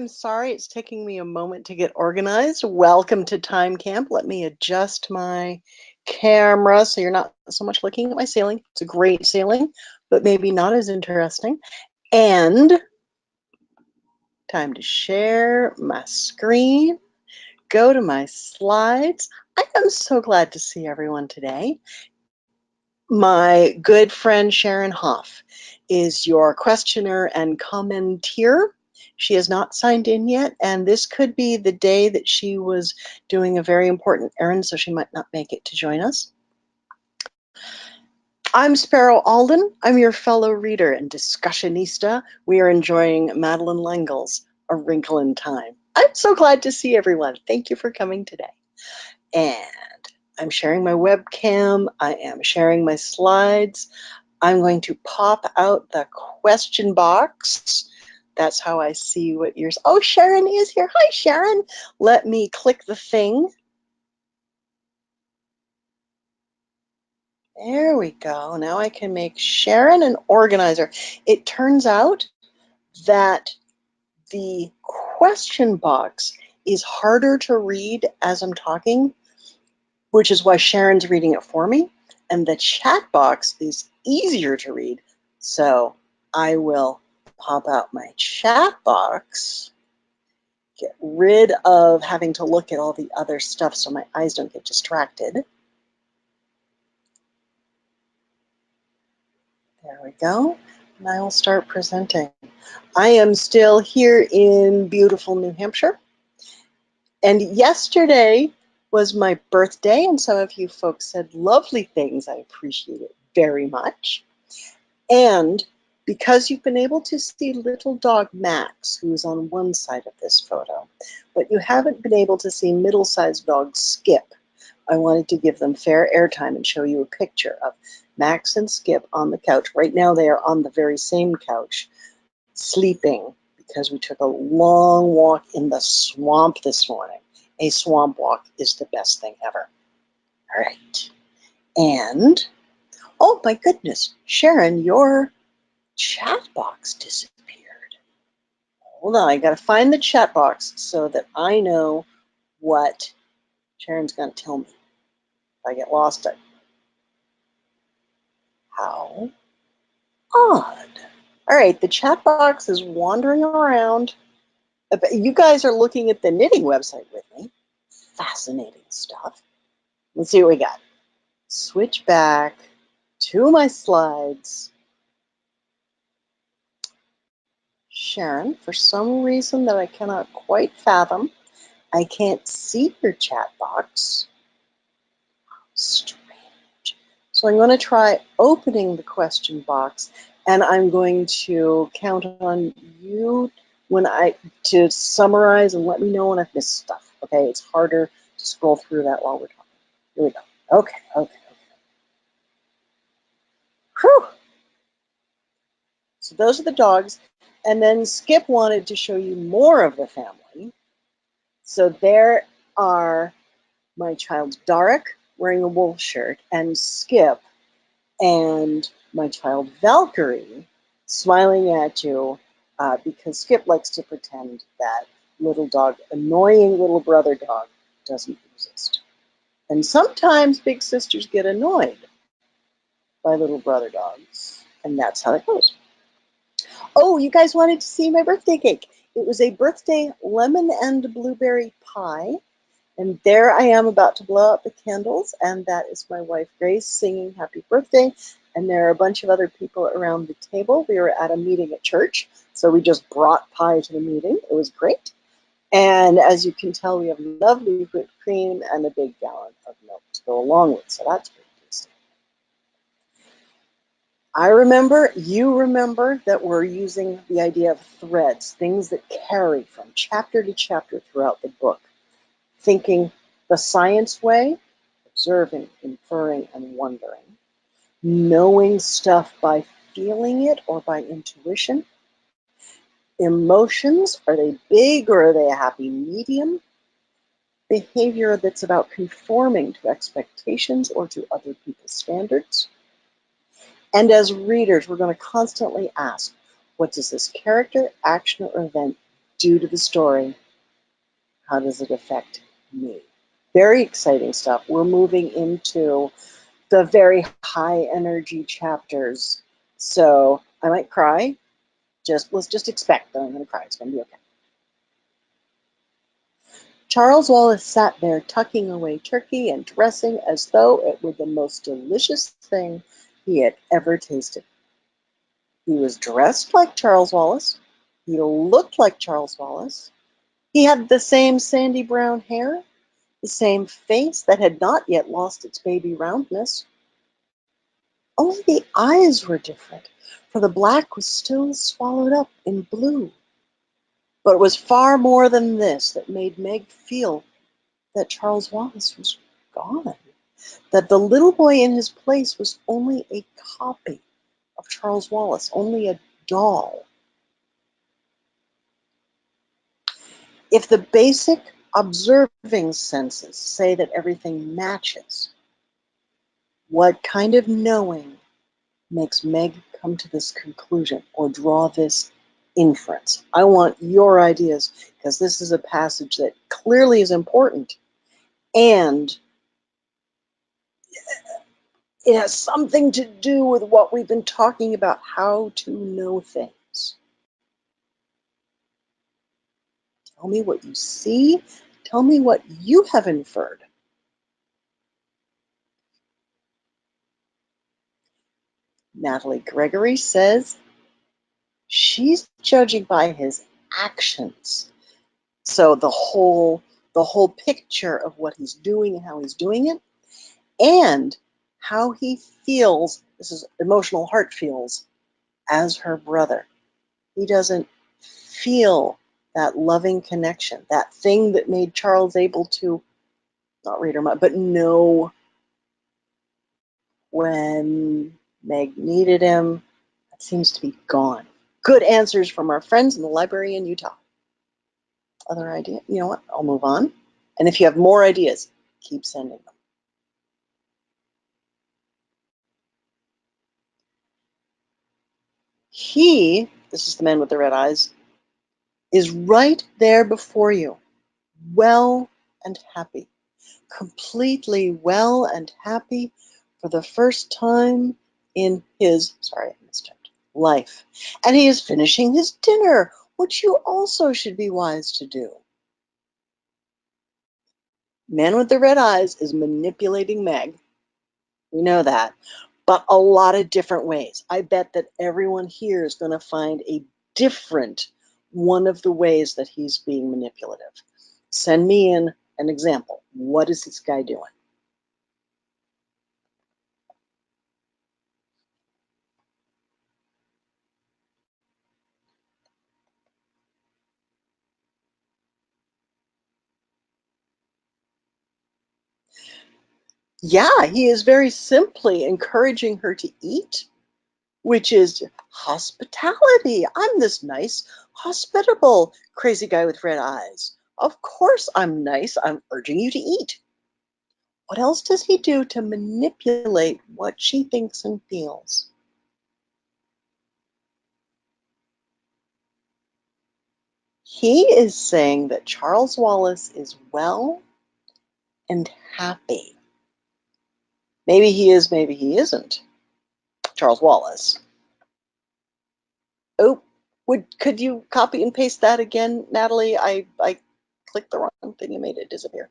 I'm sorry it's taking me a moment to get organized. Welcome to Time Camp. Let me adjust my camera so you're not so much looking at my ceiling. It's a great ceiling, but maybe not as interesting. And time to share my screen, go to my slides. I am so glad to see everyone today. My good friend Sharon Hoff is your questioner and commenteer. She has not signed in yet, and this could be the day that she was doing a very important errand, so she might not make it to join us. I'm Sparrow Alden. I'm your fellow reader and discussionista. We are enjoying Madeline L'Engle's A Wrinkle in Time. I'm so glad to see everyone. Thank you for coming today. And I'm sharing my webcam. I am sharing my slides. I'm going to pop out the question box. That's how I see what yours. Oh, Sharon is here. Hi, Sharon. Let me click the thing. There we go. Now I can make Sharon an organizer. It turns out that the question box is harder to read as I'm talking, which is why Sharon's reading it for me. And the chat box is easier to read. So I will pop out my chat box, get rid of having to look at all the other stuff so my eyes don't get distracted. There we go. And I will start presenting. I am still here in beautiful New Hampshire. And yesterday was my birthday, and some of you folks said lovely things. I appreciate it very much. And because you've been able to see little dog Max, who is on one side of this photo, but you haven't been able to see middle-sized dog Skip, I wanted to give them fair airtime and show you a picture of Max and Skip on the couch. Right now they are on the very same couch, sleeping, because we took a long walk in the swamp this morning. A swamp walk is the best thing ever. All right. And, oh my goodness, Sharon, your chat box disappeared. Hold on, I gotta find the chat box so that I know what Sharon's gonna tell me. If I get lost, how odd. All right, the chat box is wandering around. You guys are looking at the knitting website with me. Fascinating stuff. Let's see what we got. Switch back to my slides. Sharon, for some reason that I cannot quite fathom, I can't see your chat box. Strange. So I'm going to try opening the question box, and I'm going to count on you to summarize and let me know when I've missed stuff. Okay, it's harder to scroll through that while we're talking. Here we go. Okay. Whew. So those are the dogs. And then Skip wanted to show you more of the family. So there are my child Darek wearing a wool shirt, and Skip, and my child Valkyrie smiling at you because Skip likes to pretend that little dog, annoying little brother dog, doesn't exist. And sometimes big sisters get annoyed by little brother dogs, and that's how it goes. Oh, you guys wanted to see my birthday cake. It was a birthday lemon and blueberry pie. And there I am about to blow out the candles, and that is my wife Grace singing happy birthday. And there are a bunch of other people around the table. We were at a meeting at church, so we just brought pie to the meeting. It was great. And as you can tell, we have lovely whipped cream and a big gallon of milk to go along with, so that's pretty tasty. I remember, you remember, that we're using the idea of threads, things that carry from chapter to chapter throughout the book. Thinking the science way, observing, inferring, and wondering. Knowing stuff by feeling it or by intuition. Emotions, are they big or are they a happy medium? Behavior that's about conforming to expectations or to other people's standards. And as readers, we're going to constantly ask, what does this character, action, or event do to the story? How does it affect me? Very exciting stuff. We're moving into the very high energy chapters. So I might cry. Let's just expect that I'm going to cry. It's going to be okay. Charles Wallace sat there tucking away turkey and dressing as though it were the most delicious thing he had ever tasted. He was dressed like Charles Wallace. He looked like Charles Wallace. He had the same sandy brown hair, the same face that had not yet lost its baby roundness. Only the eyes were different, for the black was still swallowed up in blue. But it was far more than this that made Meg feel that Charles Wallace was gone, that the little boy in his place was only a copy of Charles Wallace, only a doll. If the basic observing senses say that everything matches, what kind of knowing makes Meg come to this conclusion or draw this inference? I want your ideas, because this is a passage that clearly is important, and it has something to do with what we've been talking about, how to know things. Tell me what you see. Tell me what you have inferred. Natalie Gregory says she's judging by his actions. So the whole picture of what he's doing and how he's doing it, and how he feels, this is emotional heart feels, as her brother. He doesn't feel that loving connection, that thing that made Charles able to not read her mind, but know when Meg needed him. That seems to be gone. Good answers from our friends in the library in Utah. Other idea? You know what? I'll move on. And if you have more ideas, keep sending them. He, this is the man with the red eyes, is right there before you, well and happy, completely well and happy for the first time in his, sorry, I missed it, life. And he is finishing his dinner, which you also should be wise to do. Man with the red eyes is manipulating Meg. We know that, but a lot of different ways. I bet that everyone here is going to find a different one of the ways that he's being manipulative. Send me in an example. What is this guy doing? Yeah, he is very simply encouraging her to eat, which is hospitality. I'm this nice, hospitable, crazy guy with red eyes. Of course I'm nice. I'm urging you to eat. What else does he do to manipulate what she thinks and feels? He is saying that Charles Wallace is well and happy. Maybe he is, maybe he isn't. Charles Wallace. Oh, could you copy and paste that again, Natalie? I clicked the wrong thing and made it disappear.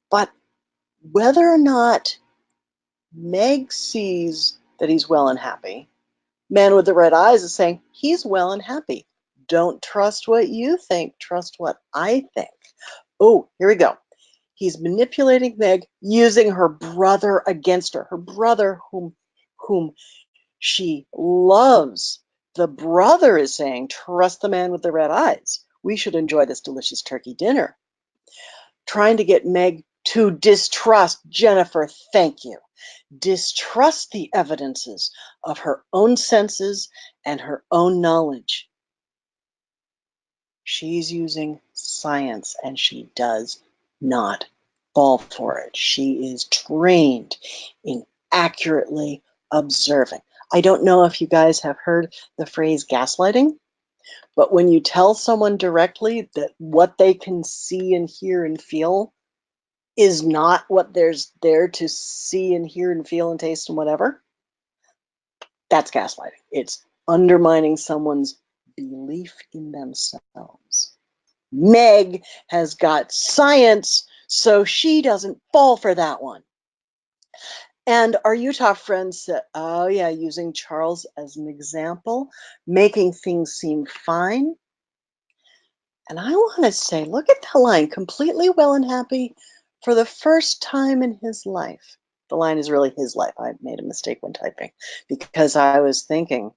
But whether or not Meg sees that he's well and happy, man with the red eyes is saying he's well and happy. Don't trust what you think, trust what I think. Oh, here we go. He's manipulating Meg using her brother against her. Her brother whom she loves. The brother is saying, trust the man with the red eyes. We should enjoy this delicious turkey dinner. Trying to get Meg to distrust Jennifer, thank you. Distrust the evidences of her own senses and her own knowledge. She's using science and she does not fall for it. She is trained in accurately observing. I don't know if you guys have heard the phrase gaslighting, but when you tell someone directly that what they can see and hear and feel is not what there's there to see and hear and feel and taste and whatever, that's gaslighting. It's undermining someone's belief in themselves. Meg has got science, so she doesn't fall for that one. And our Utah friends said, oh yeah, using Charles as an example, making things seem fine. And I want to say, look at the line, completely well and happy for the first time in his life. The line is really his life. I made a mistake when typing because I was thinking,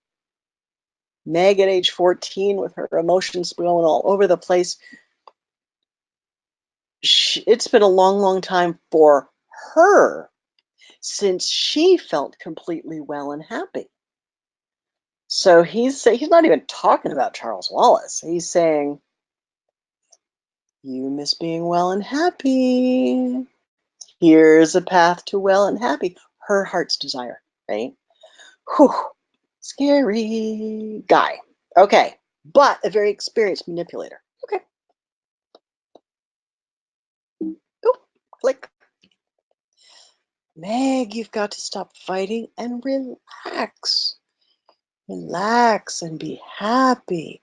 Meg at age 14 with her emotions going all over the place. It's been a long, long time for her since she felt completely well and happy. So he's not even talking about Charles Wallace. He's saying, you miss being well and happy. Here's a path to well and happy. Her heart's desire, right? Whew, scary guy. Okay, but a very experienced manipulator. Okay. Oop, click. Meg, you've got to stop fighting and relax. Relax and be happy.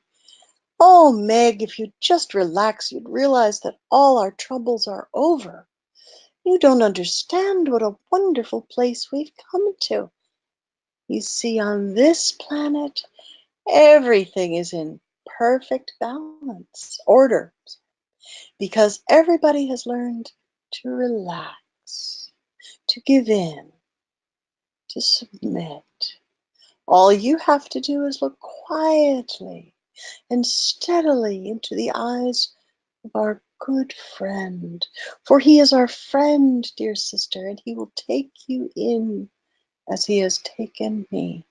Oh, Meg, if you'd just relax, you'd realize that all our troubles are over. You don't understand what a wonderful place we've come to. You see, on this planet, everything is in perfect balance, order, because everybody has learned to relax, to give in, to submit. All you have to do is look quietly and steadily into the eyes of our good friend. For he is our friend, dear sister, and he will take you in as he has taken me.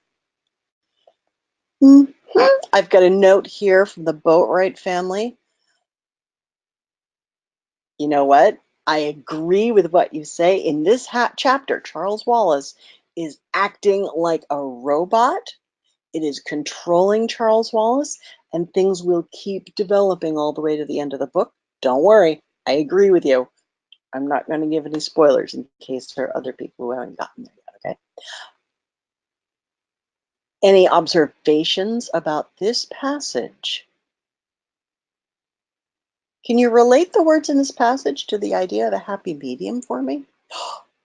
I've got a note here from the Boatwright family. You know what? I agree with what you say. In this chapter, Charles Wallace is acting like a robot. It is controlling Charles Wallace, and things will keep developing all the way to the end of the book. Don't worry. I agree with you. I'm not going to give any spoilers in case there are other people who haven't gotten there yet, okay? Any observations about this passage? Can you relate the words in this passage to the idea of a happy medium for me?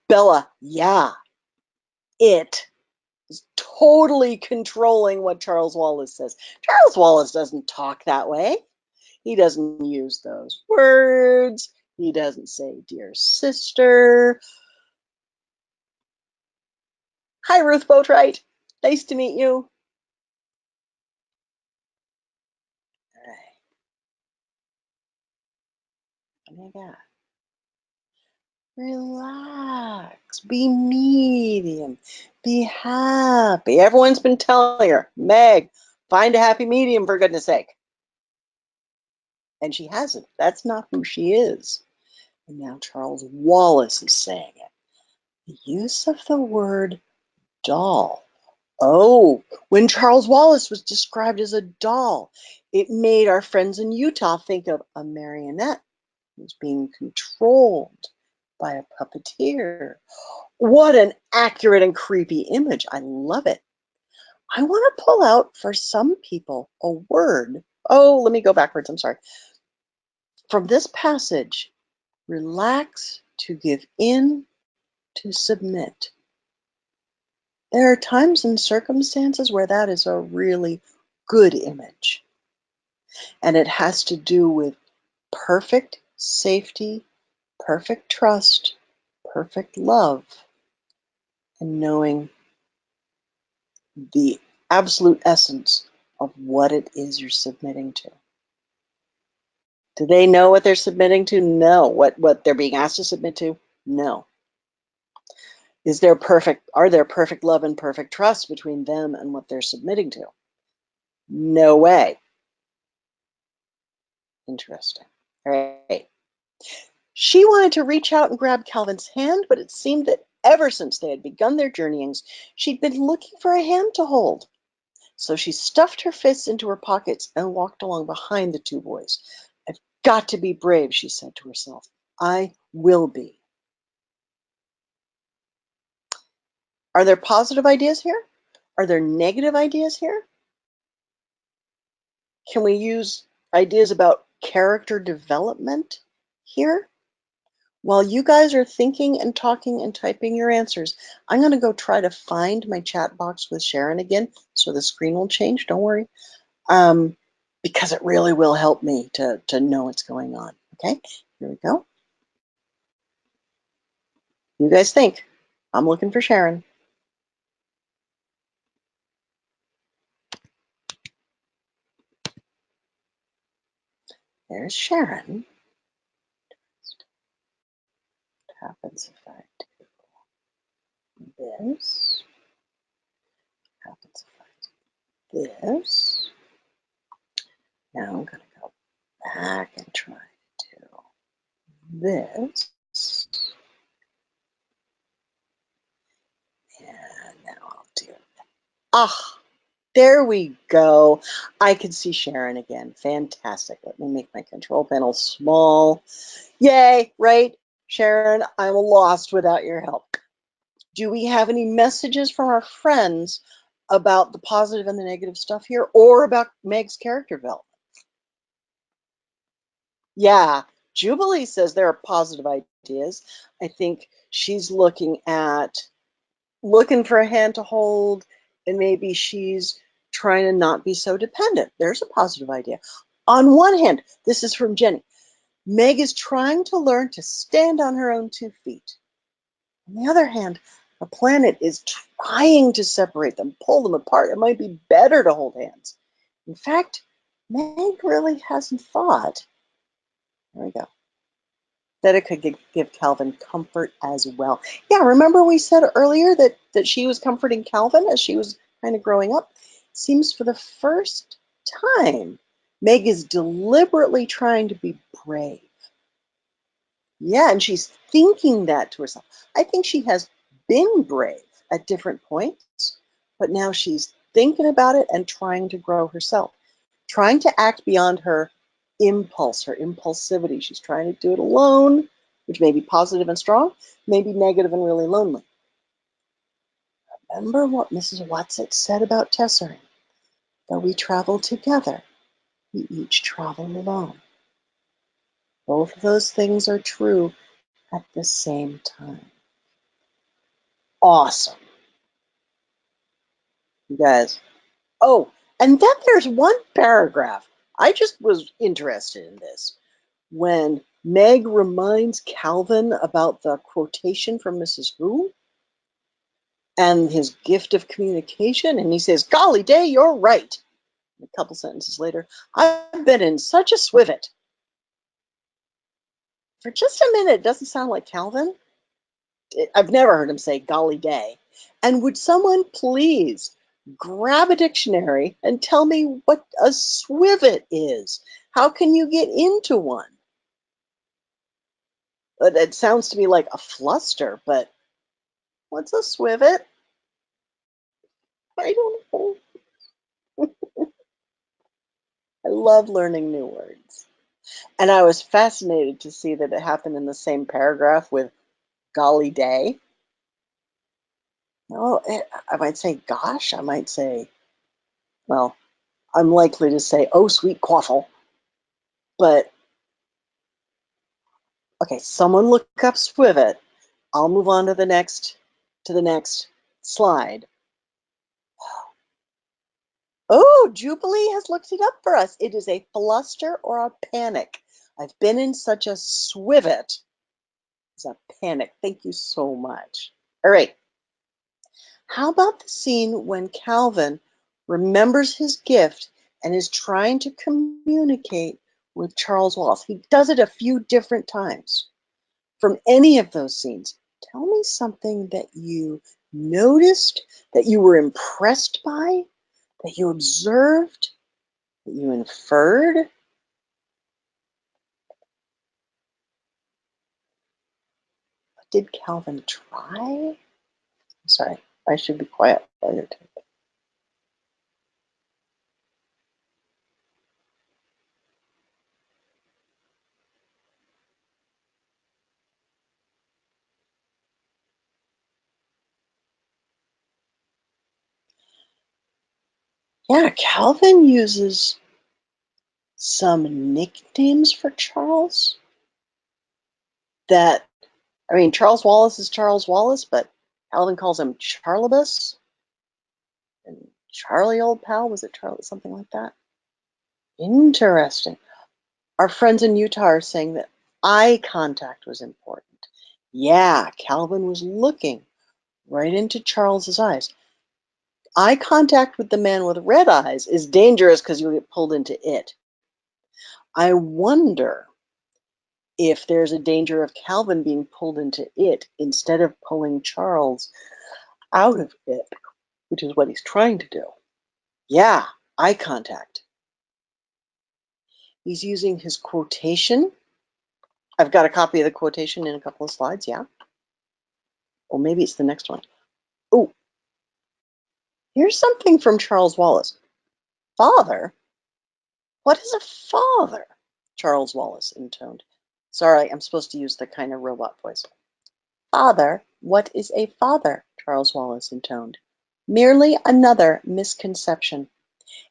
Bella, yeah, it is totally controlling what Charles Wallace says. Charles Wallace doesn't talk that way. He doesn't use those words. He doesn't say, dear sister. Hi, Ruth Boatwright. Nice to meet you. All right. Oh my God. Relax. Be medium. Be happy. Everyone's been telling her, Meg, find a happy medium for goodness sake. And she hasn't. That's not who she is. And now Charles Wallace is saying it. The use of the word doll. Oh, when Charles Wallace was described as a doll, it made our friends in Utah think of a marionette who's being controlled by a puppeteer. What an accurate and creepy image. I love it. I want to pull out for some people a word. Oh, let me go backwards. I'm sorry. From this passage, relax, to give in, to submit. There are times and circumstances where that is a really good image. And it has to do with perfect safety, perfect trust, perfect love, and knowing the absolute essence of what it is you're submitting to. Do they know what they're submitting to? No. What they're being asked to submit to? No. Are there perfect love and perfect trust between them and what they're submitting to? No way. Interesting. All right. She wanted to reach out and grab Calvin's hand, but it seemed that Ever since they had begun their journeyings, she'd been looking for a hand to hold. So she stuffed her fists into her pockets and walked along behind the two boys. I've got to be brave, she said to herself. I will be. Are there positive ideas here? Are there negative ideas here? Can we use ideas about character development here? While you guys are thinking and talking and typing your answers, I'm going to go try to find my chat box with Sharon again so the screen will change. Don't worry. Because it really will help me to know what's going on. Okay, here we go. You guys think. I'm looking for Sharon. There's Sharon. What happens if I do this? What happens if I do this? Now I'm going to go back and try to do this. And now I'll do it. Ah, there we go. I can see Sharon again. Fantastic. Let me make my control panel small. Yay, right? Sharon, I'm lost without your help. Do we have any messages from our friends about the positive and the negative stuff here, or about Meg's character development? Yeah, Jubilee says there are positive ideas. I think she's looking for a hand to hold, and maybe she's trying to not be so dependent. There's a positive idea. On one hand, this is from Jenny. Meg is trying to learn to stand on her own 2 feet. On the other hand, the planet is trying to separate them, pull them apart. It might be better to hold hands. In fact, Meg really hasn't thought. There we go. That it could give Calvin comfort as well. Yeah, remember we said earlier that she was comforting Calvin as she was kind of growing up? Seems for the first time, Meg is deliberately trying to be brave. Yeah, and she's thinking that to herself. I think she has been brave at different points, but now she's thinking about it and trying to grow herself, trying to act beyond her impulse, her impulsivity. She's trying to do it alone, which may be positive and strong, maybe negative and really lonely. Remember what Mrs. Watson said about Tessering. Though we travel together, we each travel alone. Both of those things are true at the same time. Awesome. You guys. Oh, and then there's one paragraph. I just was interested in this. When Meg reminds Calvin about the quotation from Mrs. Who and his gift of communication, and he says, golly day, you're right. A couple sentences later, I've been in such a swivet. For just a minute, it doesn't sound like Calvin. I've never heard him say golly day. And would someone please grab a dictionary and tell me what a swivet is? How can you get into one? It sounds to me like a fluster, but what's a swivet? I don't know. I love learning new words. And I was fascinated to see that it happened in the same paragraph with golly day. No, I might say gosh. I might say, well, I'm likely to say, oh, sweet quaffle. But, okay, someone look up swivet. I'll move on to the next slide. Oh, Jubilee has looked it up for us. It is a fluster or a panic. I've been in such a swivet. It's a panic. Thank you so much. All right. How about the scene when Calvin remembers his gift and is trying to communicate with Charles Wallace? He does it a few different times. From any of those scenes, tell me something that you noticed, that you were impressed by, that you observed, that you inferred. Did Calvin try? Sorry, I should be quiet while you're typing. Yeah, Calvin uses some nicknames for Charles that, I mean, Charles Wallace is Charles Wallace, but Calvin calls him Charlibus and Charlie Old Pal. Was it Charlie? Something like that. Interesting. Our friends in Utah are saying that eye contact was important. Yeah, Calvin was looking right into Charles's eyes. Eye contact with the man with red eyes is dangerous because you'll get pulled into it. I wonder if there's a danger of Calvin being pulled into it instead of pulling Charles out of it, which is what he's trying to do. Yeah, eye contact. He's using his quotation. I've got a copy of the quotation in a couple of slides, yeah. Or maybe it's the next one. Oh, here's something from Charles Wallace. Father? What is a father? Charles Wallace intoned. Sorry, I'm supposed to use the kind of robot voice. Father, what is a father? Charles Wallace intoned. Merely another misconception.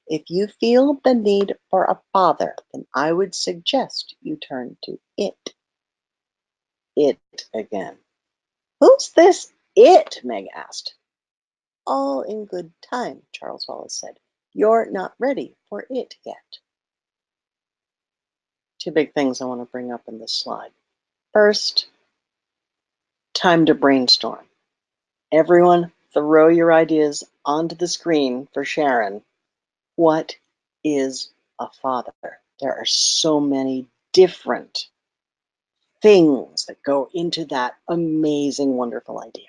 If you feel the need for a father, then I would suggest you turn to it. It again. Who's this it? Meg asked. All in good time, Charles Wallace said. You're not ready for it yet. Two big things I want to bring up in this slide. First, time to brainstorm. Everyone, throw your ideas onto the screen for Sharon. What is a father? There are so many different things that go into that amazing, wonderful idea.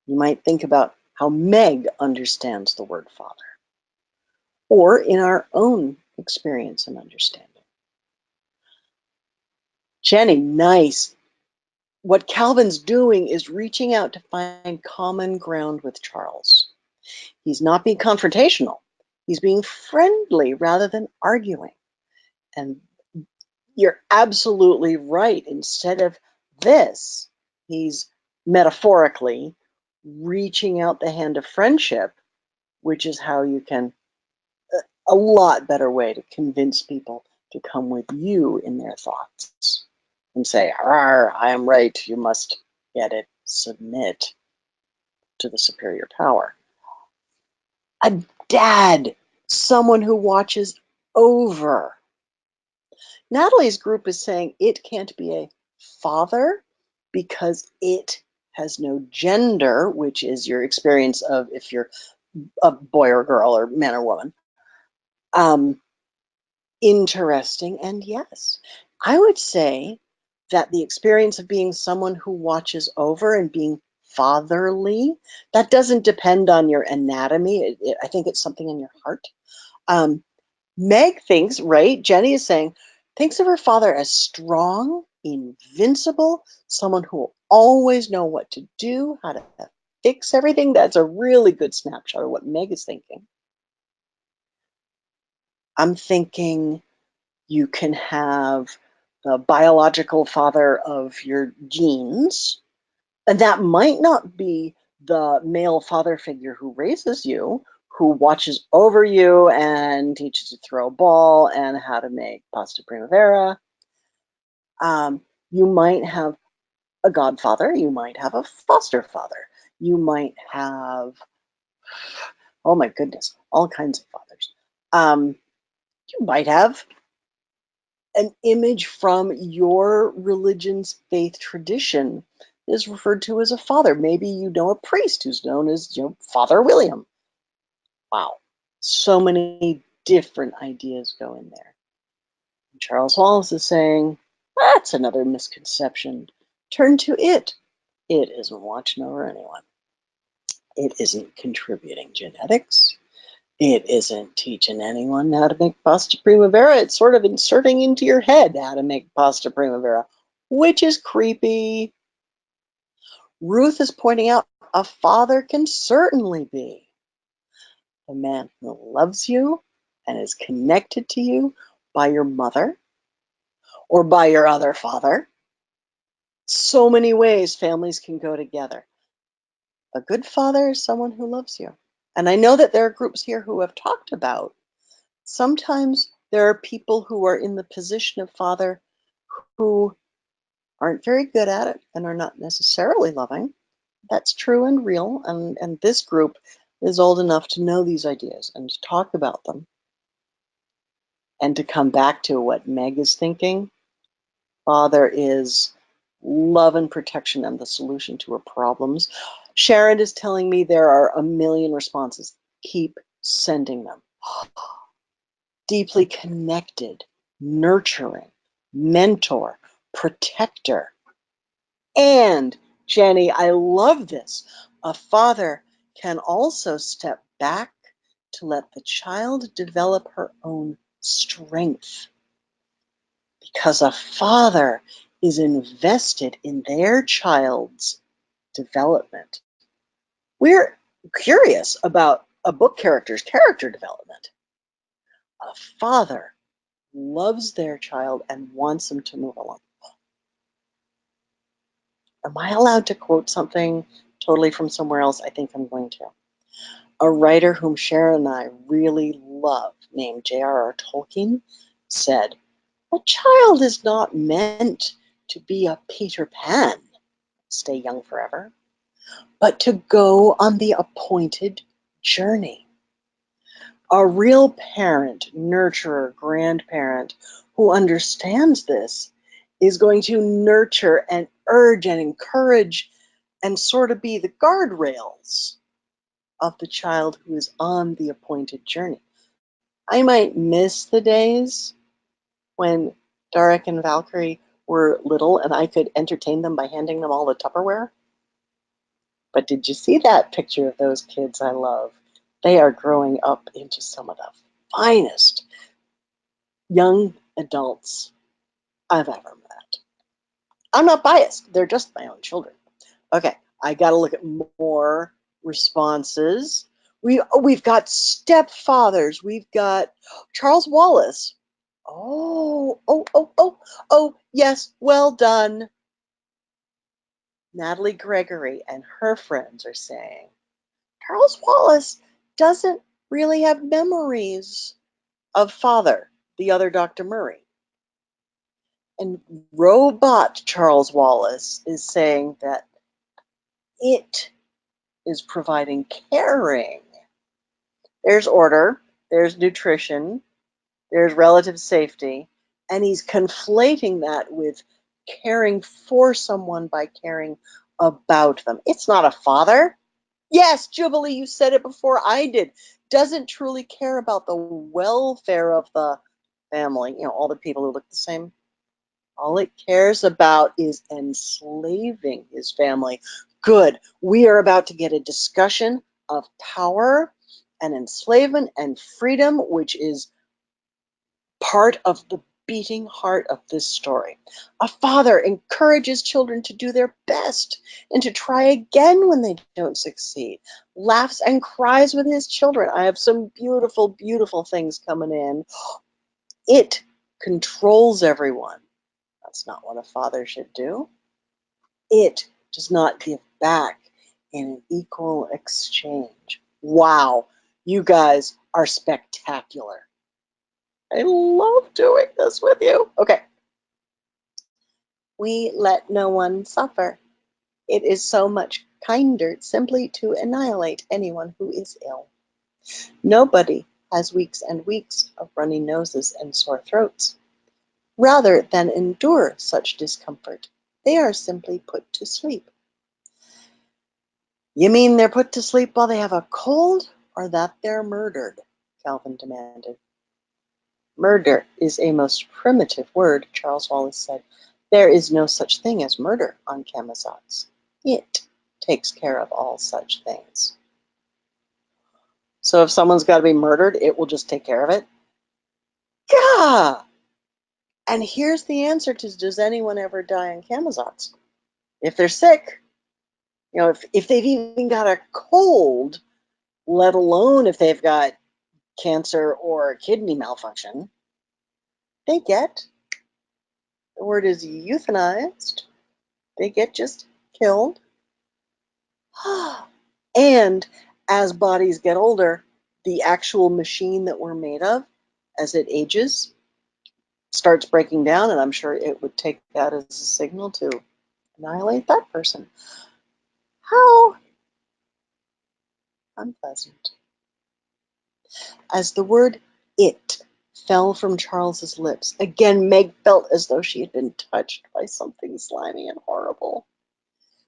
You might think about how Meg understands the word father, or in our own experience and understanding. Jenny, nice. What Calvin's doing is reaching out to find common ground with Charles. He's not being confrontational. He's being friendly rather than arguing. And you're absolutely right. Instead of this, he's metaphorically reaching out the hand of friendship, which is how you can, a lot better way to convince people to come with you in their thoughts and say, I am right, you must get it, submit to the superior power. A dad, someone who watches over. Natalie's group is saying it can't be a father because it has no gender, which is your experience of if you're a boy or girl or man or woman. Interesting, and yes, I would say that the experience of being someone who watches over and being fatherly, that doesn't depend on your anatomy. I think it's something in your heart. Meg thinks, right? Jenny is saying, thinks of her father as strong, invincible, someone who will always know what to do, how to fix everything. That's a really good snapshot of what Meg is thinking. I'm thinking you can have the biological father of your genes, and that might not be the male father figure who raises you, who watches over you and teaches you to throw a ball and how to make pasta primavera. You might have a godfather, you might have a foster father, you might have, oh my goodness, all kinds of fathers. You might have an image from your religion's faith tradition is referred to as a father. Maybe you know a priest who's known as Father William. Wow, so many different ideas go in there. And Charles Wallace is saying, that's another misconception. Turn to it. It isn't watching over anyone. It isn't contributing genetics. It isn't teaching anyone how to make pasta primavera. It's sort of inserting into your head how to make pasta primavera. which is creepy. Ruth is pointing out a father can certainly be a man who loves you and is connected to you by your mother or by your other father. So many ways families can go together. A good father is someone who loves you. And I know that there are groups here who have talked about sometimes there are people who are in the position of father who aren't very good at it and are not necessarily loving. That's true and real. And this group is old enough to know these ideas and to talk about them and to come back to what Meg is thinking. Father is love and protection and the solution to her problems. Sharon is telling me there are a million responses. Keep sending them. Deeply connected, nurturing, mentor, protector. And, Jenny, I love this. A father can also step back to let the child develop her own strength. Because a father is invested in their child's development. We're curious about a book character's character development. A father loves their child and wants them to move along. Am I allowed to quote something totally from somewhere else? I think I'm going to. A writer whom Sharon and I really love, named JRR Tolkien, said, "A child is not meant to be a Peter Pan, stay young forever, but to go on the appointed journey." A real parent, nurturer, grandparent who understands this is going to nurture and urge and encourage and sort of be the guardrails of the child who is on the appointed journey. I might miss the days when Darek and Valkyrie were little and I could entertain them by handing them all the Tupperware. But did you see that picture of those kids I love? They are growing up into some of the finest young adults I've ever met. I'm not biased. They're just my own children. Okay, I got to look at more responses. We've got stepfathers. We've got Charles Wallace. Oh, yes, well done. Natalie Gregory and her friends are saying, Charles Wallace doesn't really have memories of father, the other Dr. Murray. And robot Charles Wallace is saying that it is providing caring. There's order, there's nutrition, there's relative safety, and he's conflating that with caring for someone by caring about them. It's not a father. Yes, Jubilee, you said it before I did. Doesn't truly care about the welfare of the family, all the people who look the same. All it cares about is enslaving his family. Good. We are about to get a discussion of power and enslavement and freedom, which is part of the beating heart of this story. A father encourages children to do their best and to try again when they don't succeed. Laughs and cries with his children. I have some beautiful, beautiful things coming in. It controls everyone. That's not what a father should do. It does not give back in an equal exchange. Wow, you guys are spectacular. I love doing this with you. Okay. We let no one suffer. It is so much kinder simply to annihilate anyone who is ill. Nobody has weeks and weeks of runny noses and sore throats. Rather than endure such discomfort, they are simply put to sleep. You mean they're put to sleep while they have a cold, or that they're murdered? Calvin demanded. Murder is a most primitive word, Charles Wallace said. There is no such thing as murder on Camazotz. It takes care of all such things. So if someone's got to be murdered, it will just take care of it? Gah! And here's the answer to, does anyone ever die in Camazotz? If they're sick, if they've even got a cold, let alone if they've got cancer or kidney malfunction, they get, the word is euthanized, they get just killed. And as bodies get older, the actual machine that we're made of, as it ages, starts breaking down, and I'm sure it would take that as a signal to annihilate that person. How unpleasant. As the word "it" fell from Charles's lips, again Meg felt as though she had been touched by something slimy and horrible.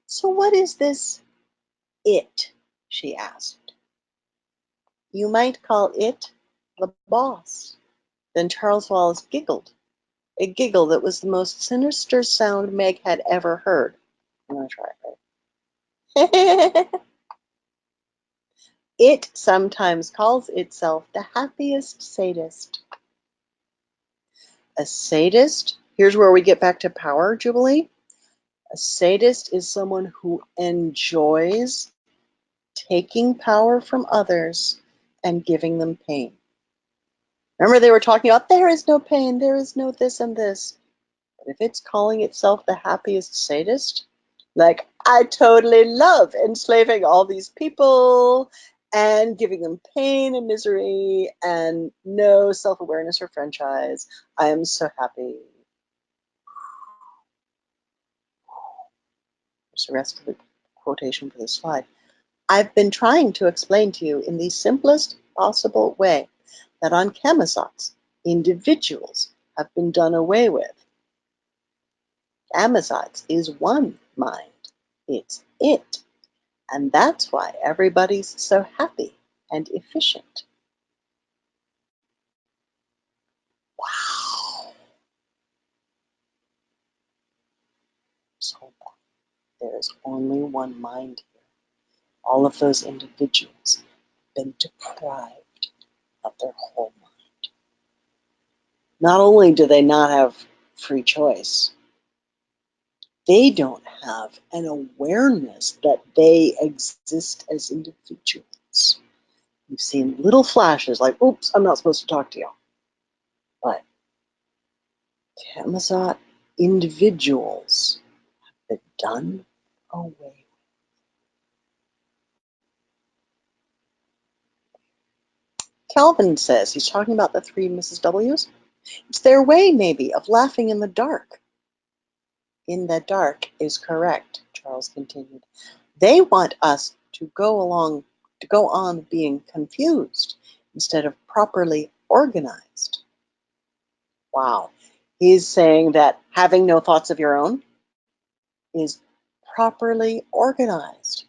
So what is this "it"? She asked. You might call it the boss. Then Charles Wallace giggled, a giggle that was the most sinister sound Meg had ever heard. I'm going to try it, right? It sometimes calls itself the happiest sadist. A sadist, here's where we get back to power, Jubilee. A sadist is someone who enjoys taking power from others and giving them pain. Remember, they were talking about there is no pain, there is no this and this. But if it's calling itself the happiest sadist, like, I totally love enslaving all these people and giving them pain and misery and no self-awareness or franchise, I am so happy. There's the rest of the quotation for this slide. I've been trying to explain to you in the simplest possible way that on Camazotz, individuals have been done away with. Camazotz is one mind. It's it. And that's why everybody's so happy and efficient. Wow. So there is only one mind here. All of those individuals have been deprived of their whole mind. Not only do they not have free choice, they don't have an awareness that they exist as individuals. You've seen little flashes like, oops, I'm not supposed to talk to you. But Camazotz individuals have been done away with. Calvin says, he's talking about the three Mrs. W's. It's their way, maybe, of laughing in the dark. In the dark is correct, Charles continued. They want us to go on being confused instead of properly organized. Wow. He's saying that having no thoughts of your own is properly organized.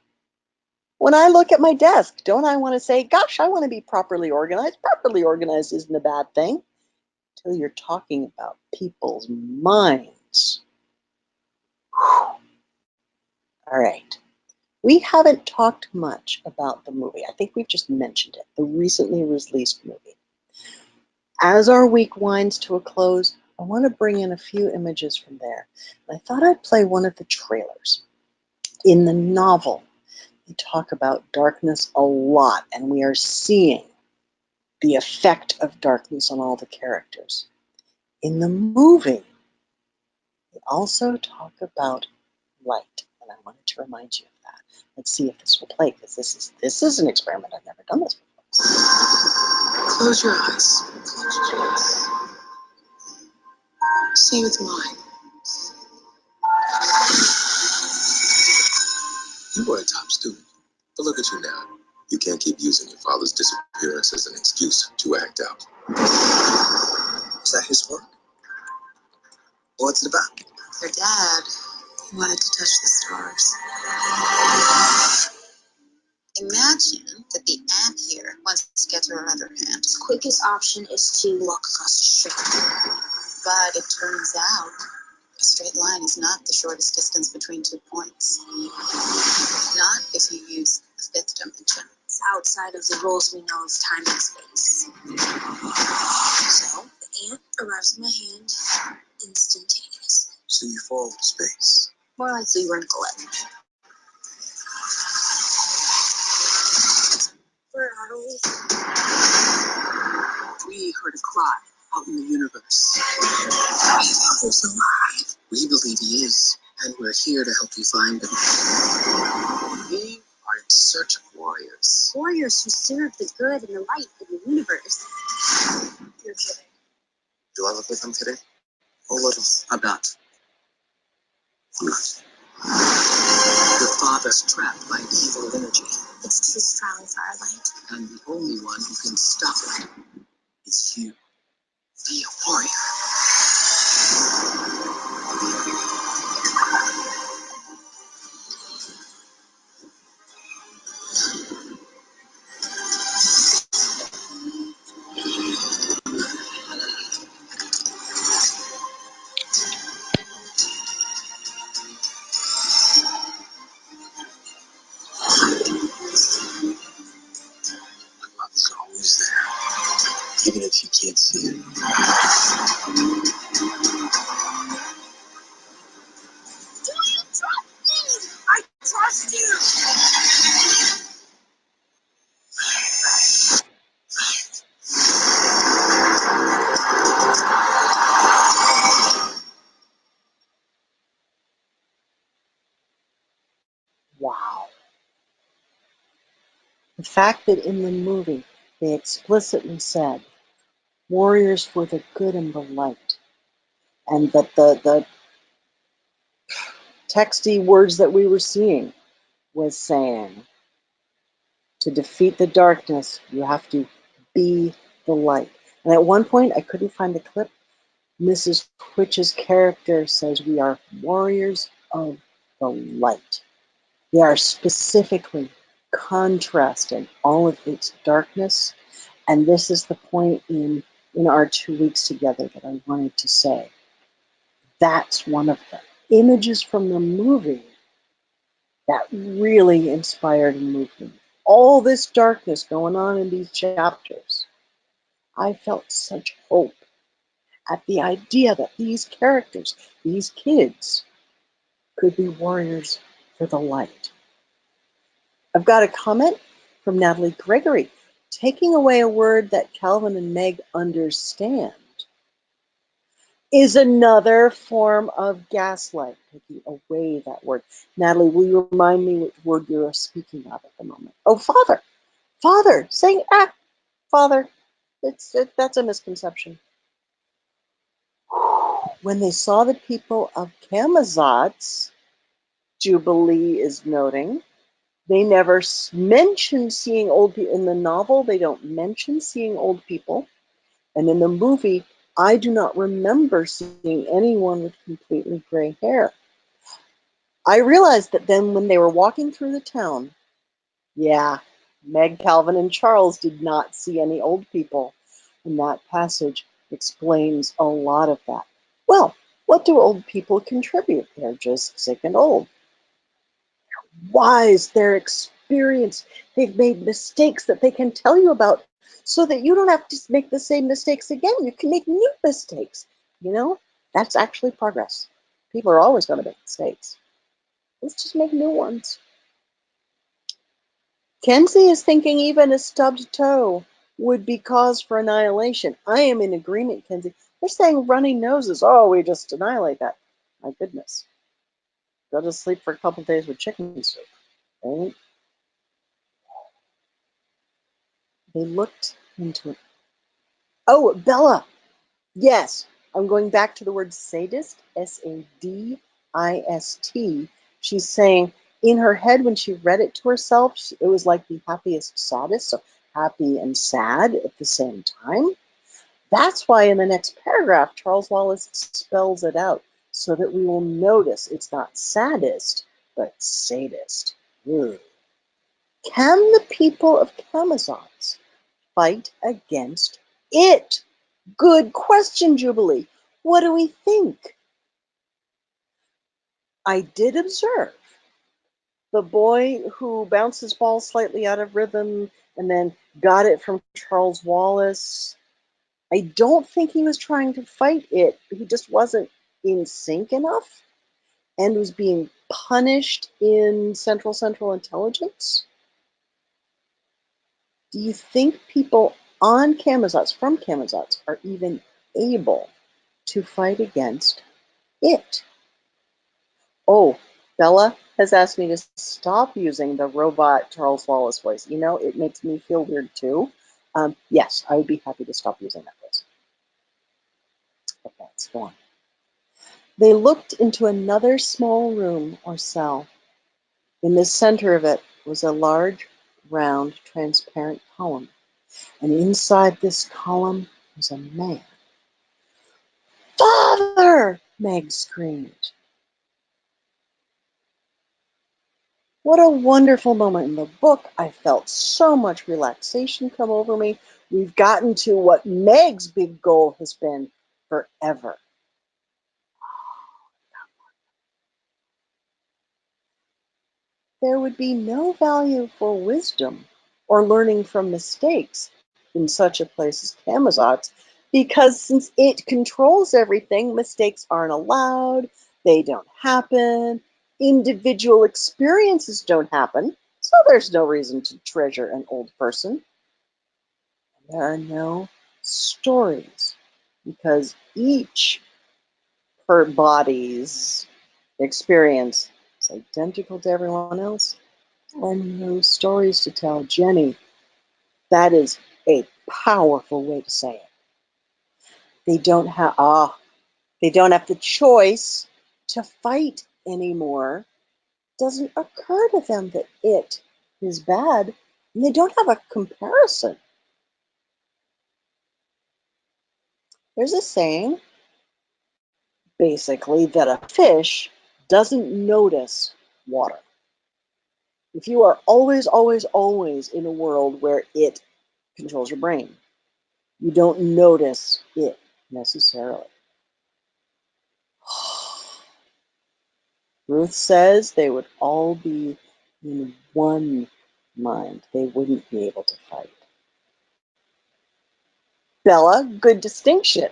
When I look at my desk, don't I want to say, gosh, I want to be properly organized? Properly organized isn't a bad thing. Until you're talking about people's minds. Whew. All right. We haven't talked much about the movie. I think we've just mentioned it, the recently released movie. As our week winds to a close, I want to bring in a few images from there. I thought I'd play one of the trailers. In the novel, we talk about darkness a lot, and we are seeing the effect of darkness on all the characters. In the movie, we also talk about light, and I wanted to remind you of that. Let's see if this will play, because this is an experiment. I've never done this before. Close your eyes. Close your eyes. See with mine. You were a top student, but look at you now. You can't keep using your father's disappearance as an excuse to act out. Is that his work? What's it about? Your dad wanted to touch the stars. Imagine that the ant here wants to get to her other hand. The quickest option is to Walk across the street. But it turns out a straight line is not the shortest distance between 2 points. Not if you use the fifth dimension. It's outside of the rules we know of time and space. So, ant arrives in my hand instantaneously. So you fall to space. More likely wrinkle it. Where are we? We heard a cry out in the universe. Who's alive? We believe he is, and we're here to help you find him. We are in search of warriors. Warriors who serve the good and the light in the universe. You're kidding. Do I look like them today? A little. I'm not. I'm not. Your father's trapped by evil energy, It's too strong for our light. and the only one who can stop it is you. Be a warrior. My love is always there, even if you can't see it. Do you trust me? I trust you. Wow. The fact that in the movie they explicitly said warriors for the good and the light, and that the texty words that we were seeing was saying to defeat the darkness, you have to be the light. And at one point, I couldn't find the clip, Mrs. Twitch's character says we are warriors of the light. They are specifically contrasting all of its darkness. And this is the point in our 2 weeks together that I wanted to say. That's one of the images from the movie that really inspired and moved me. All this darkness going on in these chapters, I felt such hope at the idea that these characters, these kids, could be warriors for the light. I've got a comment from Natalie Gregory. Taking away a word that Calvin and Meg understand is another form of gaslight, taking away that word. Natalie, will you remind me which word you're speaking of at the moment? Oh, father. Father, saying, father. That's a misconception. When they saw the people of Camazotz, Jubilee is noting, they never mention seeing old people. In the novel, they don't mention seeing old people. And in the movie, I do not remember seeing anyone with completely gray hair. I realized that then when they were walking through the town, yeah, Meg, Calvin, and Charles did not see any old people. And that passage explains a lot of that. Well, what do old people contribute? They're just sick and old. Wise, they're experienced. They've made mistakes that they can tell you about so that you don't have to make the same mistakes again. You can make new mistakes. You know, that's actually progress. People are always going to make mistakes. Let's just make new ones. Kenzie is thinking even a stubbed toe would be cause for annihilation. I am in agreement, Kenzie. They're saying runny noses. Oh, we just annihilate that. My goodness. Go to sleep for a couple days with chicken soup. Right? They looked into it. Oh, Bella. Yes, I'm going back to the word sadist, Sadist. She's saying in her head when she read it to herself, it was like the happiest, saddest, so happy and sad at the same time. That's why in the next paragraph, Charles Wallace spells it out so that we will notice it's not sadist, but sadist. Ugh. Can the people of Camazotz fight against it? Good question, Jubilee. What do we think? I did observe the boy who bounced his ball slightly out of rhythm and then got it from Charles Wallace. I don't think he was trying to fight it. He just wasn't in sync enough and was being punished in Central Intelligence. Do you think people on Camazotz, from Camazotz, are even able to fight against it? Oh, Bella has asked me to stop using the robot Charles Wallace voice. You know, it makes me feel weird too. Yes, I would be happy to stop using that voice. Okay, let's go on. They looked into another small room or cell. In the center of it was a large, round, transparent column, and inside this column was a man. "Father!" Meg screamed. What a wonderful moment in the book. I felt so much relaxation come over me. We've gotten to what Meg's big goal has been forever. There would be no value for wisdom or learning from mistakes in such a place as Camazotz, because since it controls everything, mistakes aren't allowed, they don't happen, individual experiences don't happen, so there's no reason to treasure an old person. There are no stories because each per body's experience is identical to everyone else, and no stories to tell. Jenny, that is a powerful way to say it. They don't have they don't have the choice to fight anymore. It doesn't occur to them that it is bad, and they don't have a comparison. There's a saying basically that a fish doesn't notice water. If you are always, always, always in a world where it controls your brain, you don't notice it necessarily. Ruth says they would all be in one mind. They wouldn't be able to fight. Bella, good distinction.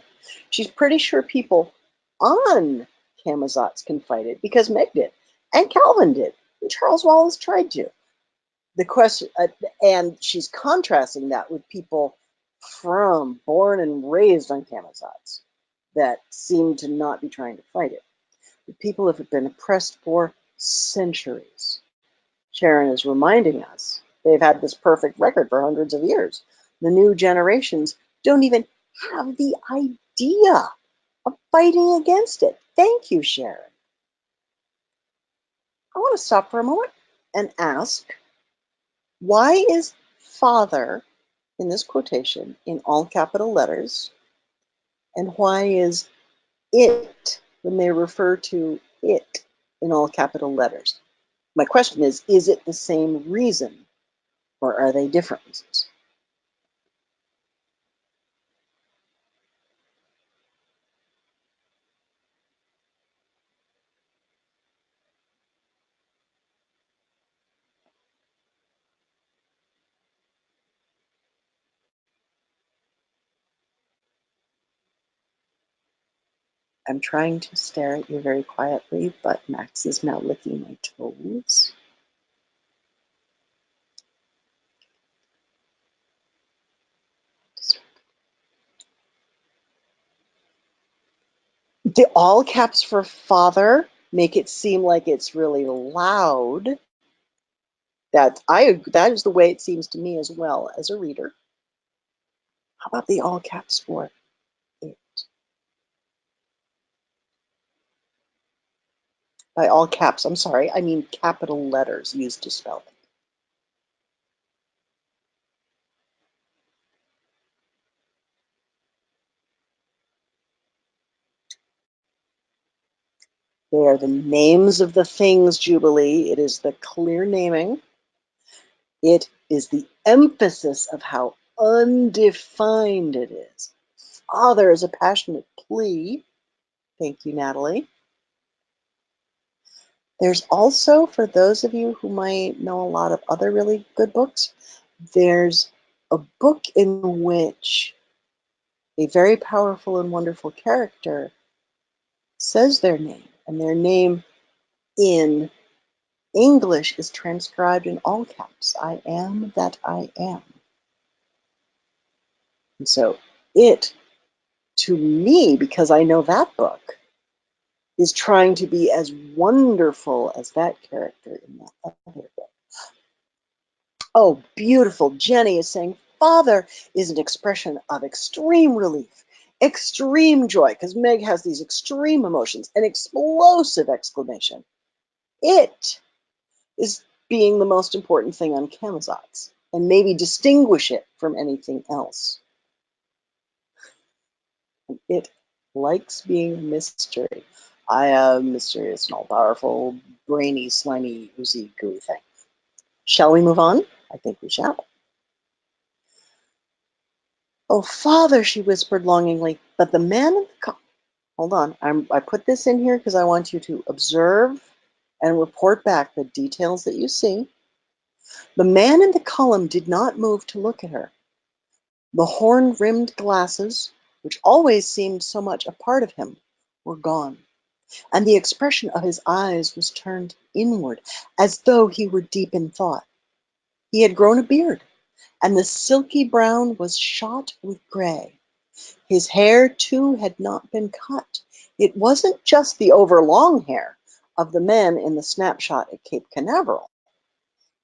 She's pretty sure people on Camazotz can fight it because Meg did, and Calvin did, and Charles Wallace tried to. The question, and she's contrasting that with people born and raised on Camazotz that seem to not be trying to fight it. The people have been oppressed for centuries. Sharon is reminding us they've had this perfect record for hundreds of years. The new generations don't even have the idea of fighting against it. Thank you, Sharon. I want to stop for a moment and ask, why is father in this quotation in all capital letters, and why is it when they refer to it in all capital letters? My question is it the same reason, or are they different reasons? I'm trying to stare at you very quietly, but Max is now licking my toes. The all caps for father make it seem like it's really loud. That is the way it seems to me as well as a reader. How about the all caps for it? By all caps, I'm sorry, I mean capital letters used to spell it. They are the names of the things, Jubilee. It is the clear naming. It is the emphasis of how undefined it is. Father is a passionate plea. Thank you, Natalie. There's also, for those of you who might know a lot of other really good books, there's a book in which a very powerful and wonderful character says their name, and their name in English is transcribed in all caps. I am that I am. And so it, to me, because I know that book, is trying to be as wonderful as that character in that other book. Oh, beautiful. Jenny is saying, Father is an expression of extreme relief, extreme joy, because Meg has these extreme emotions, an explosive exclamation. It is being the most important thing on Camazotz, and maybe distinguish it from anything else. It likes being a mystery. I am mysterious and all-powerful, brainy, slimy, oozy, gooey thing. Shall we move on? I think we shall. Oh, Father, she whispered longingly, but the man in the hold on, I put this in here because I want you to observe and report back the details that you see. The man in the column did not move to look at her. The horn-rimmed glasses, which always seemed so much a part of him, were gone, and the expression of his eyes was turned inward, as though he were deep in thought. He had grown a beard, and the silky brown was shot with gray. His hair, too, had not been cut. It wasn't just the overlong hair of the men in the snapshot at Cape Canaveral.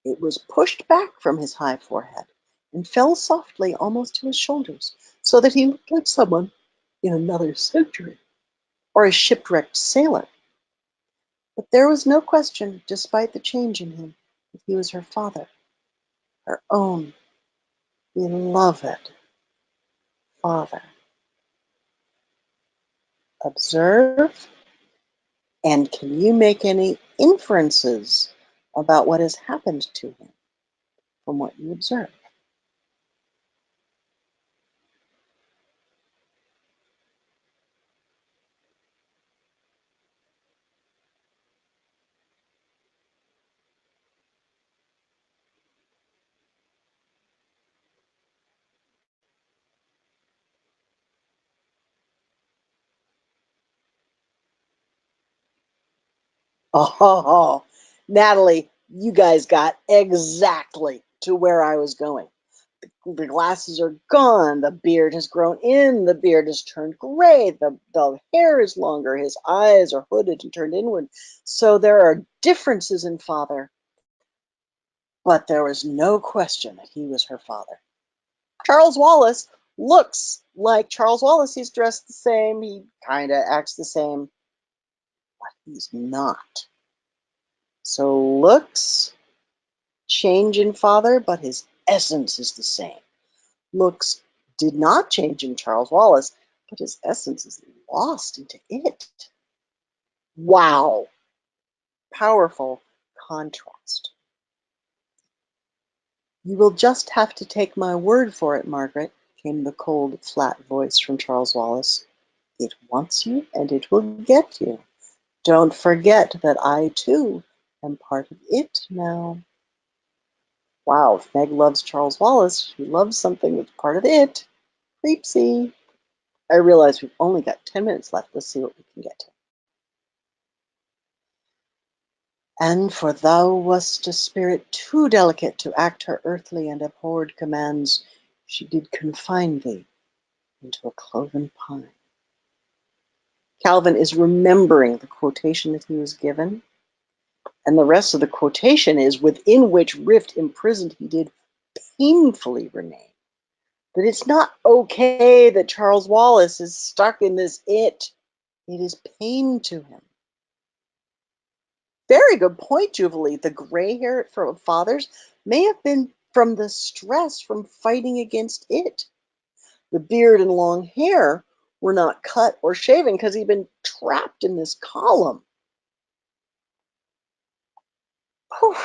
It was pushed back from his high forehead and fell softly almost to his shoulders, so that he looked like someone in another century, or a shipwrecked sailor. But there was no question, despite the change in him, that he was her father, her own beloved father. Observe, and can you make any inferences about what has happened to him from what you observe? Oh, Natalie, you guys got exactly to where I was going. The glasses are gone. The beard has grown in. The beard has turned gray. The hair is longer. His eyes are hooded and turned inward. So there are differences in father, but there was no question that he was her father. Charles Wallace looks like Charles Wallace. He's dressed the same. He kind of acts the same, but he's not. So looks change in father, but his essence is the same. Looks did not change in Charles Wallace, but his essence is lost into it. Wow. Powerful contrast. You will just have to take my word for it, Margaret, came the cold, flat voice from Charles Wallace. It wants you, and it will get you. Don't forget that I, too, am part of it now. Wow, if Meg loves Charles Wallace, she loves something that's part of it. Creepsy. I realize we've only got 10 minutes left. Let's see what we can get to. And for thou wast a spirit too delicate to act her earthly and abhorred commands, she did confine thee into a cloven pine. Calvin is remembering the quotation that he was given, and the rest of the quotation is, within which rift imprisoned he did painfully remain. That it's not okay that Charles Wallace is stuck in this it. It is pain to him. Very good point, Jubilee. The gray hair from fathers may have been from the stress from fighting against it. The beard and long hair were not cut or shaven because he'd been trapped in this column. Whew.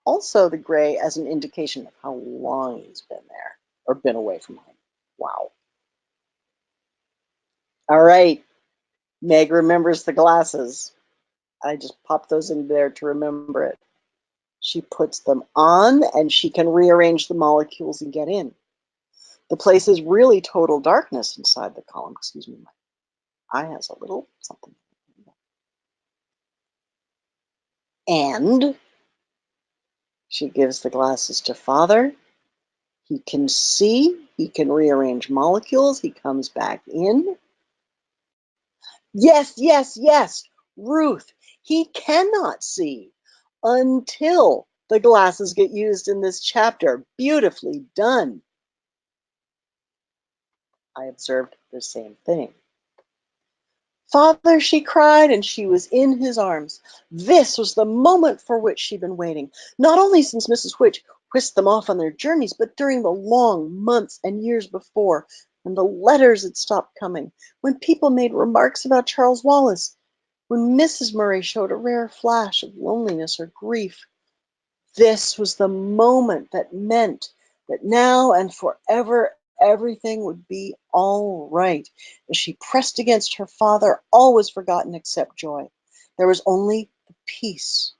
Also, the gray as an indication of how long he's been there or been away from home. Wow. All right. Meg remembers the glasses. I just popped those in there to remember it. She puts them on and she can rearrange the molecules and get in. The place is really total darkness inside the column. Excuse me, my eye has a little something. And she gives the glasses to Father. He can see, he can rearrange molecules, he comes back in. Yes, yes, yes, Ruth, he cannot see until the glasses get used in this chapter. Beautifully done. I observed the same thing. Father, she cried, and she was in his arms. This was the moment for which she'd been waiting, not only since Mrs. Which whisked them off on their journeys, but during the long months and years before, when the letters had stopped coming, when people made remarks about Charles Wallace, when Mrs. Murray showed a rare flash of loneliness or grief. This was the moment that meant that now and forever everything would be all right. As she pressed against her father, all was forgotten except joy. There was only the peace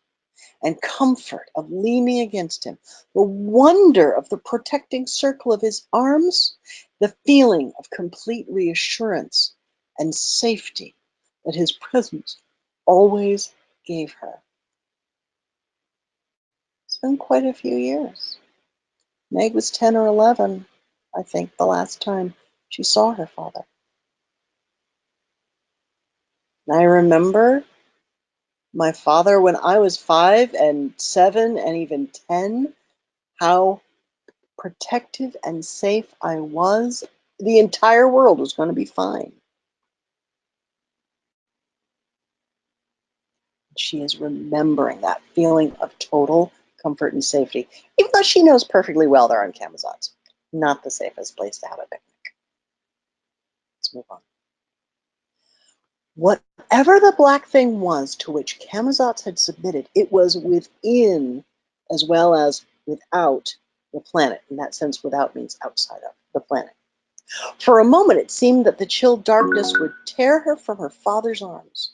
and comfort of leaning against him, the wonder of the protecting circle of his arms, the feeling of complete reassurance and safety that his presence always gave her. It's been quite a few years. Meg was 10 or 11, I think, the last time she saw her father. And I remember my father when I was 5 and 7 and even 10, how protective and safe I was. The entire world was going to be fine. She is remembering that feeling of total comfort and safety, even though she knows perfectly well they're on Camazotz. Not the safest place to have a picnic. Let's move on. Whatever the black thing was to which Camazotz had submitted, it was within as well as without the planet. In that sense, without means outside of the planet. For a moment, it seemed that the chill darkness would tear her from her father's arms.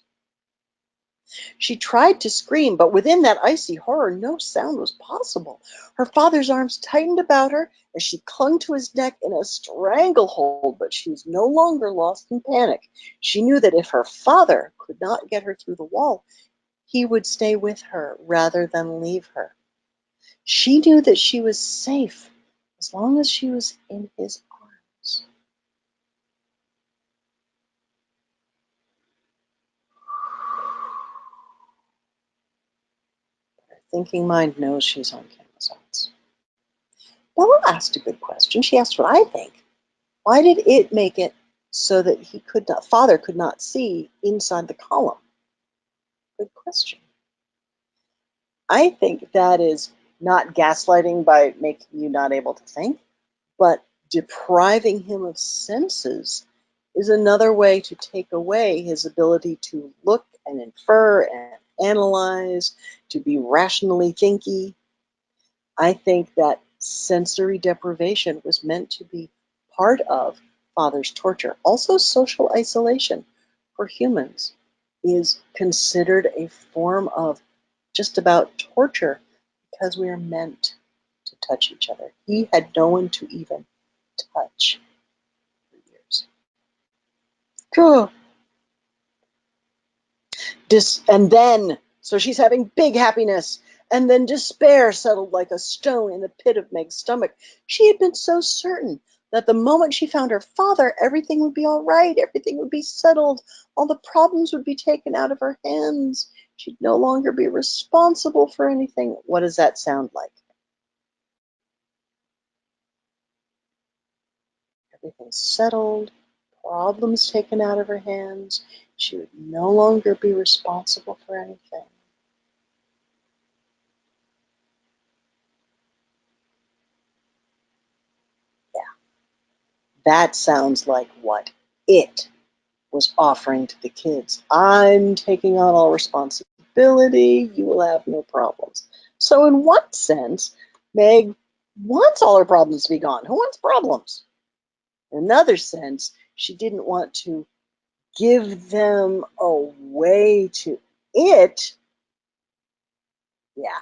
She tried to scream, but within that icy horror, no sound was possible. Her father's arms tightened about her as she clung to his neck in a stranglehold, but she was no longer lost in panic. She knew that if her father could not get her through the wall, he would stay with her rather than leave her. She knew that she was safe as long as she was in his arms. Her thinking mind knows she's on Camazotz. Bella asked a good question. She asked what I think. Why did it make it so that father could not see inside the column? Good question. I think that is not gaslighting by making you not able to think, but depriving him of senses is another way to take away his ability to look and infer and analyze, to be rationally thinky. I think that sensory deprivation was meant to be part of father's torture. Also, social isolation for humans is considered a form of just about torture because we are meant to touch each other. He had no one to even touch for years. Cool. So she's having big happiness, and then despair settled like a stone in the pit of Meg's stomach. She had been so certain that the moment she found her father, everything would be all right, everything would be settled, all the problems would be taken out of her hands. She'd no longer be responsible for anything. What does that sound like? Everything's settled, problems taken out of her hands. She would no longer be responsible for anything. Yeah, that sounds like what it was offering to the kids. I'm taking on all responsibility. You will have no problems. So in one sense, Meg wants all her problems to be gone. Who wants problems? In another sense, she didn't want to give them away to it. Yeah.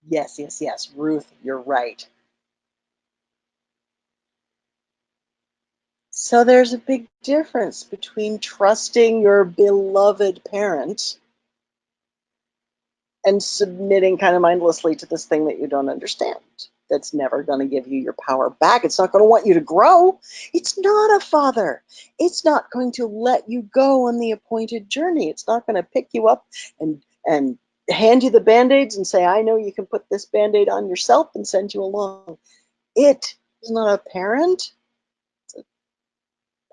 Yes, yes, yes. Ruth, you're right. So there's a big difference between trusting your beloved parent and submitting kind of mindlessly to this thing that you don't understand. That's never going to give you your power back. It's not going to want you to grow. It's not a father. It's not going to let you go on the appointed journey. It's not going to pick you up and hand you the band-aids and say, I know you can put this band-aid on yourself, and send you along. It is not a parent. It's a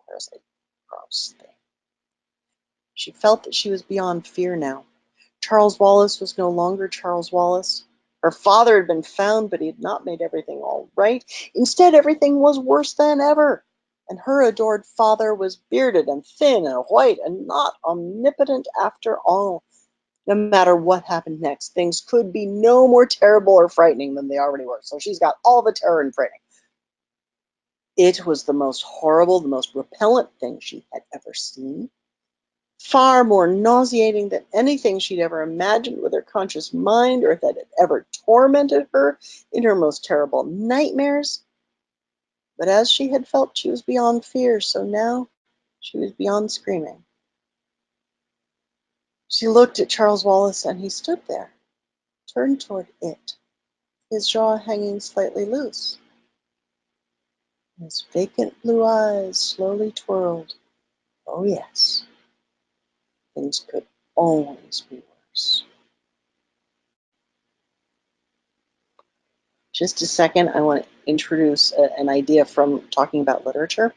parasite. Gross thing. She felt that she was beyond fear now. Charles Wallace was no longer Charles Wallace. Her father had been found, but he had not made everything all right. Instead, everything was worse than ever. And her adored father was bearded and thin and white and not omnipotent after all. No matter what happened next, things could be no more terrible or frightening than they already were. So she's got all the terror and frightening. It was the most horrible, the most repellent thing she had ever seen. Far more nauseating than anything she'd ever imagined with her conscious mind, or that had ever tormented her in her most terrible nightmares. But as she had felt she was beyond fear, so now she was beyond screaming. She looked at Charles Wallace, and he stood there, turned toward it, his jaw hanging slightly loose. His vacant blue eyes slowly twirled. Oh yes, things could always be worse. Just a second, I want to introduce an idea from talking about literature.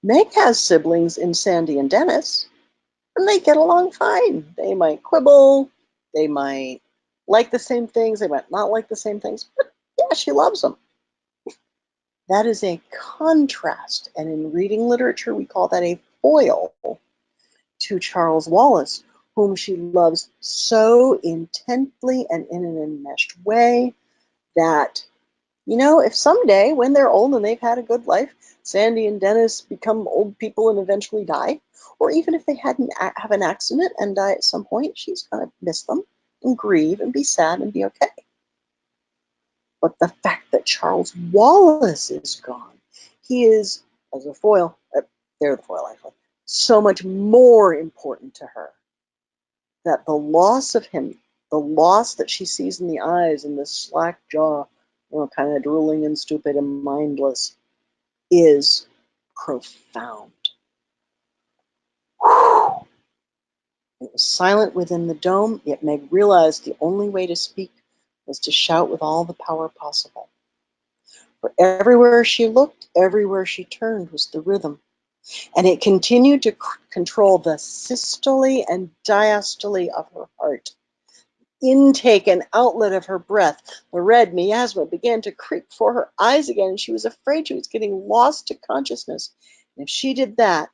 Meg has siblings in Sandy and Dennis, and they get along fine. They might quibble, they might like the same things, they might not like the same things, but yeah, she loves them. That is a contrast, and in reading literature, we call that a foil to Charles Wallace, whom she loves so intently and in an enmeshed way that, you know, if someday when they're old and they've had a good life, Sandy and Dennis become old people and eventually die, or even if they have an accident and die at some point, she's going to miss them and grieve and be sad and be okay. But the fact that Charles Wallace is gone, he is, as a foil, they're the foil actually, so much more important to her, that the loss of him, the loss that she sees in the eyes and the slack jaw, you know, kind of drooling and stupid and mindless, is profound. It was silent within the dome, yet Meg realized the only way to speak was to shout with all the power possible. For everywhere she looked, everywhere she turned was the rhythm, and it continued to control the systole and diastole of her heart. Intake and outlet of her breath. The red miasma began to creep before her eyes again, and she was afraid she was getting lost to consciousness. And if she did that,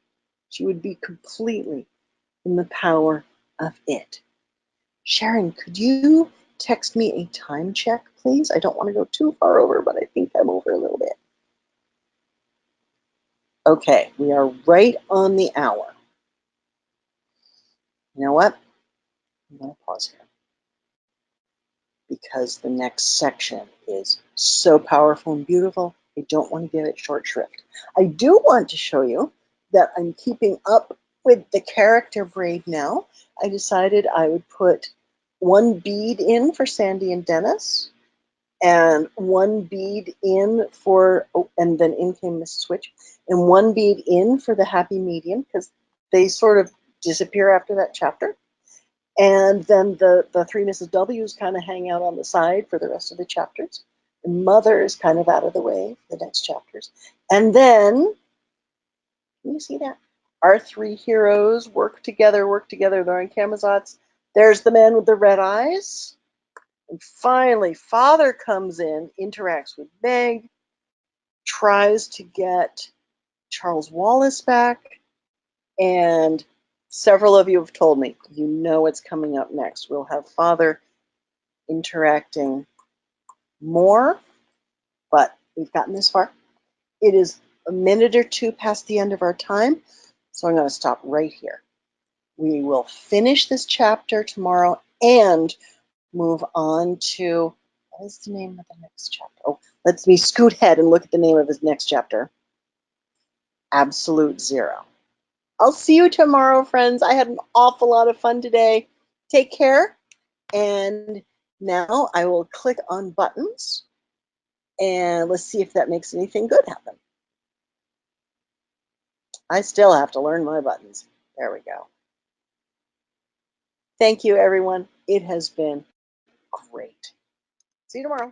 she would be completely in the power of it. Sharon, could you text me a time check, please? I don't want to go too far over, but I think I'm over a little bit. Okay, we are right on the hour. You know what? I'm going to pause here, because the next section is so powerful and beautiful, I don't want to give it short shrift. I do want to show you that I'm keeping up with the character braid now. I decided I would put one bead in for Sandy and Dennis, and one bead in for, oh, and then in came Mrs. Witch, and one bead in for the happy medium, because they sort of disappear after that chapter. And then the three Mrs. W's kind of hang out on the side for the rest of the chapters. And Mother is kind of out of the way for the next chapters. And then, can you see that? Our three heroes work together, they're on Camazotz. There's the man with the red eyes. And finally, Father comes in, interacts with Meg, tries to get Charles Wallace back, and several of you have told me, you know what's coming up next. We'll have Father interacting more, but we've gotten this far. It is a minute or two past the end of our time, so I'm going to stop right here. We will finish this chapter tomorrow and move on to, what is the name of the next chapter? Oh, let me scoot ahead and look at the name of his next chapter. absolute zero. I'll see you tomorrow, friends. I had an awful lot of fun today. Take care. And now I will click on buttons and let's see if that makes anything good happen. I still have to learn my buttons. There we go. Thank you, everyone. It has been great. See you tomorrow.